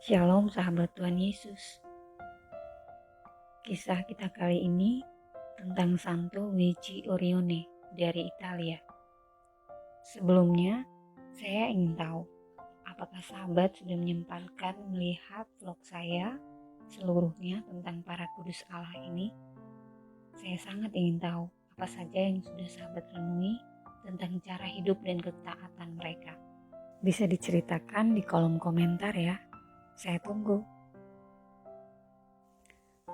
Shalom sahabat Tuhan Yesus. Kisah kita kali ini tentang Santo Luigi Orione dari Italia. Sebelumnya, saya ingin tahu apakah sahabat sudah menyempatkan melihat vlog saya seluruhnya tentang para kudus Allah ini. Saya sangat ingin tahu apa saja yang sudah sahabat renungi tentang cara hidup dan ketaatan mereka. Bisa diceritakan di kolom komentar ya. Saya tunggu.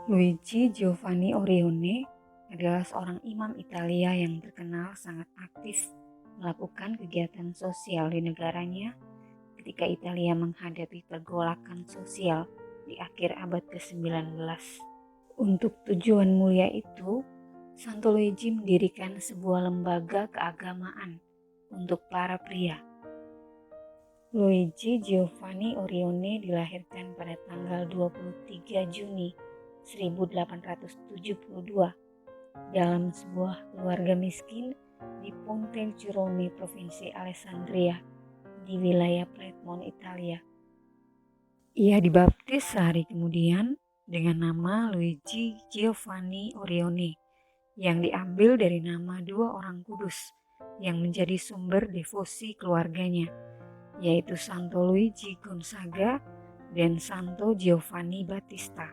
Luigi Giovanni Orione adalah seorang imam Italia yang terkenal sangat aktif melakukan kegiatan sosial di negaranya ketika Italia menghadapi pergolakan sosial di akhir abad ke-19. Untuk tujuan mulia itu, Santo Luigi mendirikan sebuah lembaga keagamaan untuk para pria. Luigi Giovanni Orione dilahirkan pada tanggal 23 Juni 1872 dalam sebuah keluarga miskin di Ponte Girone, provinsi Alessandria di wilayah Piedmont, Italia. Ia dibaptis sehari kemudian dengan nama Luigi Giovanni Orione yang diambil dari nama dua orang kudus yang menjadi sumber devosi keluarganya, yaitu Santo Luigi Gonzaga dan Santo Giovanni Battista.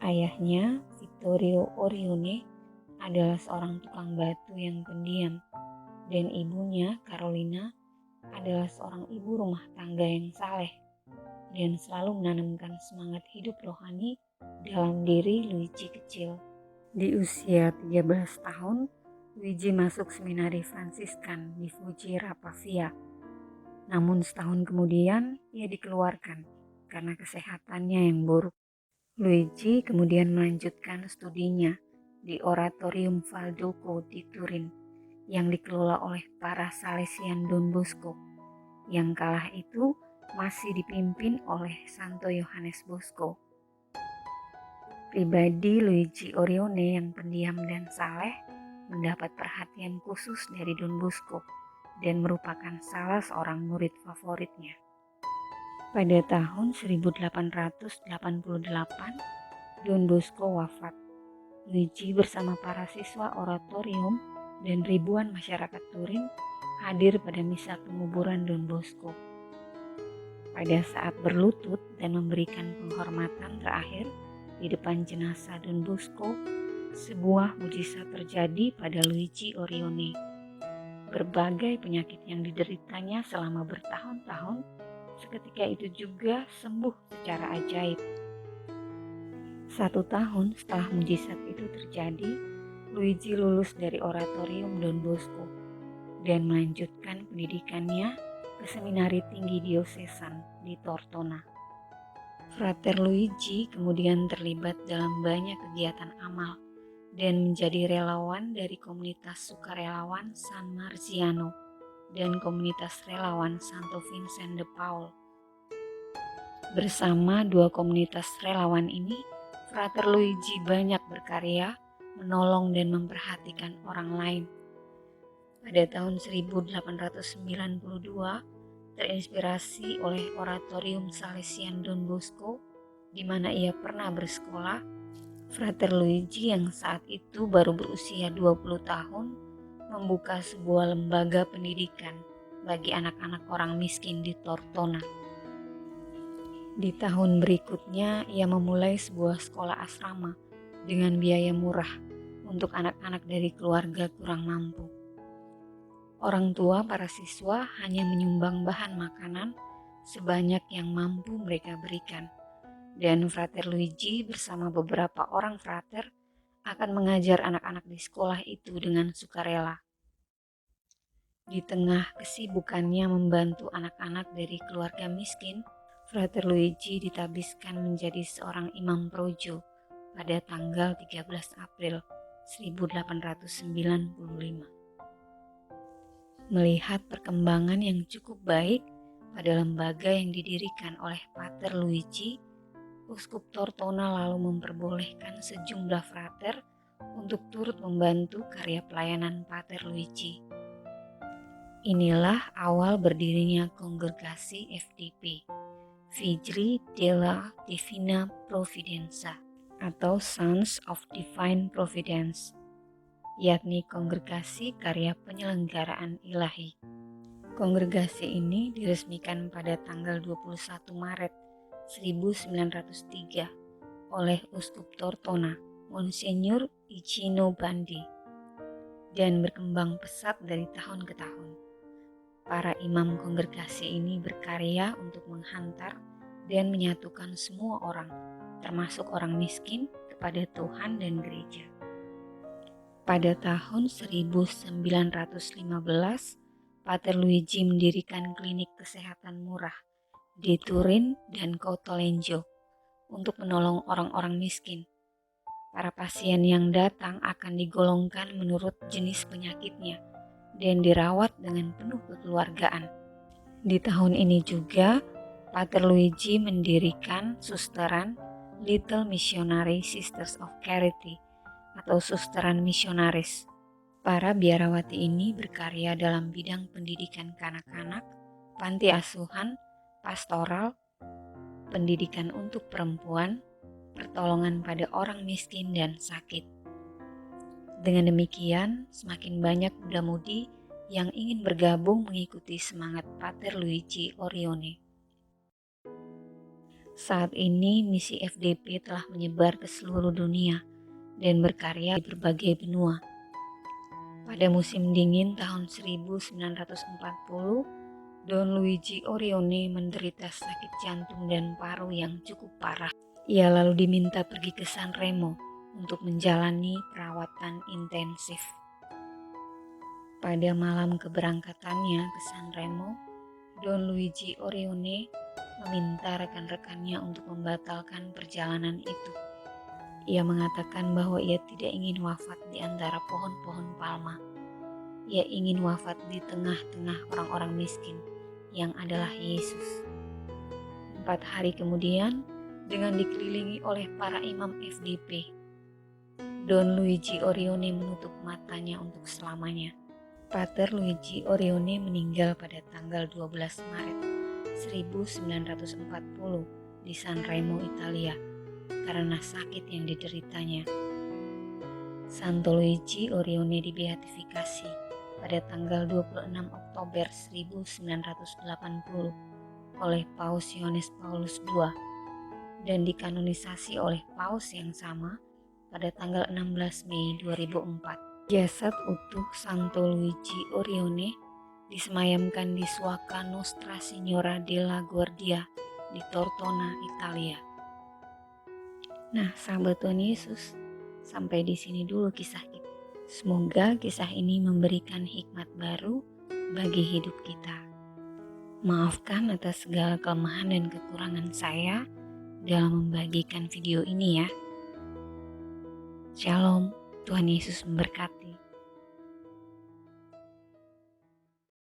Ayahnya, Vittorio Orione, adalah seorang tukang batu yang pendiam, dan ibunya, Carolina, adalah seorang ibu rumah tangga yang saleh dan selalu menanamkan semangat hidup rohani dalam diri Luigi kecil. Di usia 13 tahun, Luigi masuk seminari Fransiskan di Foggia, Pavia. Namun setahun kemudian ia dikeluarkan karena kesehatannya yang buruk. Luigi kemudian melanjutkan studinya di Oratorium Valdoco di Turin yang dikelola oleh para Salesian Don Bosco yang kala itu masih dipimpin oleh Santo Yohanes Bosco. Pribadi Luigi Orione yang pendiam dan saleh mendapat perhatian khusus dari Don Bosco dan merupakan salah seorang murid favoritnya. Pada tahun 1888, Don Bosco wafat. Luigi bersama para siswa oratorium dan ribuan masyarakat Turin hadir pada misa penguburan Don Bosco. Pada saat berlutut dan memberikan penghormatan terakhir di depan jenazah Don Bosco, sebuah mujizat terjadi pada Luigi Orione. Berbagai penyakit yang dideritanya selama bertahun-tahun seketika itu juga sembuh secara ajaib. 1 tahun setelah mujizat itu terjadi, Luigi lulus dari Oratorium Don Bosco dan melanjutkan pendidikannya ke Seminari Tinggi Diosesan di Tortona. Frater Luigi kemudian terlibat dalam banyak kegiatan amal dan menjadi relawan dari komunitas sukarelawan San Marziano dan komunitas relawan Santo Vincent de Paul. Bersama dua komunitas relawan ini, Frater Luigi banyak berkarya, menolong dan memperhatikan orang lain. Pada tahun 1892, terinspirasi oleh Oratorium Salesian Don Bosco, di mana ia pernah bersekolah, Frater Luigi yang saat itu baru berusia 20 tahun membuka sebuah lembaga pendidikan bagi anak-anak orang miskin di Tortona. Di tahun berikutnya, ia memulai sebuah sekolah asrama dengan biaya murah untuk anak-anak dari keluarga kurang mampu. Orang tua para siswa hanya menyumbang bahan makanan sebanyak yang mampu mereka berikan, dan Frater Luigi bersama beberapa orang frater akan mengajar anak-anak di sekolah itu dengan sukarela. Di tengah kesibukannya membantu anak-anak dari keluarga miskin, Frater Luigi ditabiskan menjadi seorang imam projo pada tanggal 13 April 1895. Melihat perkembangan yang cukup baik pada lembaga yang didirikan oleh Pater Luigi, Uskup Tortona lalu memperbolehkan sejumlah frater untuk turut membantu karya pelayanan Pater Luigi. Inilah awal berdirinya kongregasi FDP, Figli della Divina Provvidenza atau Sons of Divine Providence, yakni kongregasi karya penyelenggaraan ilahi. Kongregasi ini diresmikan pada tanggal 21 Maret 1903 oleh Uskup Tortona, Monsignor Igino Bandi, dan berkembang pesat dari tahun ke tahun. Para imam kongregasi ini berkarya untuk menghantar dan menyatukan semua orang, termasuk orang miskin, kepada Tuhan dan gereja. Pada tahun 1915, Pater Luigi mendirikan klinik kesehatan murah di Turin dan Cotolengo untuk menolong orang-orang miskin. Para pasien yang datang akan digolongkan menurut jenis penyakitnya dan dirawat dengan penuh kekeluargaan. Di tahun ini juga, Pater Luigi mendirikan susteran Little Missionary Sisters of Charity atau susteran misionaris. Para biarawati ini berkarya dalam bidang pendidikan kanak-kanak, panti asuhan, pastoral, pendidikan untuk perempuan, pertolongan pada orang miskin dan sakit. Dengan demikian, semakin banyak muda-mudi yang ingin bergabung mengikuti semangat Pater Luigi Orione. Saat ini misi FDP telah menyebar ke seluruh dunia dan berkarya di berbagai benua. Pada musim dingin tahun 1940, Don Luigi Orione menderita sakit jantung dan paru yang cukup parah. Ia lalu diminta pergi ke San Remo untuk menjalani perawatan intensif. Pada malam keberangkatannya ke San Remo, Don Luigi Orione meminta rekan-rekannya untuk membatalkan perjalanan itu. Ia mengatakan bahwa ia tidak ingin wafat di antara pohon-pohon palma. Ia ingin wafat di tengah-tengah orang-orang miskin yang adalah Yesus. 4 hari kemudian, dengan dikelilingi oleh para imam FDP, Don Luigi Orione menutup matanya untuk selamanya. Pater Luigi Orione meninggal pada tanggal 12 Maret 1940 di San Remo, Italia, karena sakit yang dideritanya. Santo Luigi Orione dibeatifikasi pada tanggal 26 Oktober 1980 oleh Paus Yohanes Paulus II dan dikanonisasi oleh Paus yang sama pada tanggal 16 Mei 2004. Jasad utuh Santo Luigi Orione disemayamkan di Suaka Nostra Signora della Guardia di Tortona, Italia. Nah, sahabat Tuhan Yesus, sampai di sini dulu kisah kita. Semoga kisah ini memberikan hikmat baru bagi hidup kita. Maafkan atas segala kelemahan dan kekurangan saya dalam membagikan video ini ya. Shalom, Tuhan Yesus memberkati.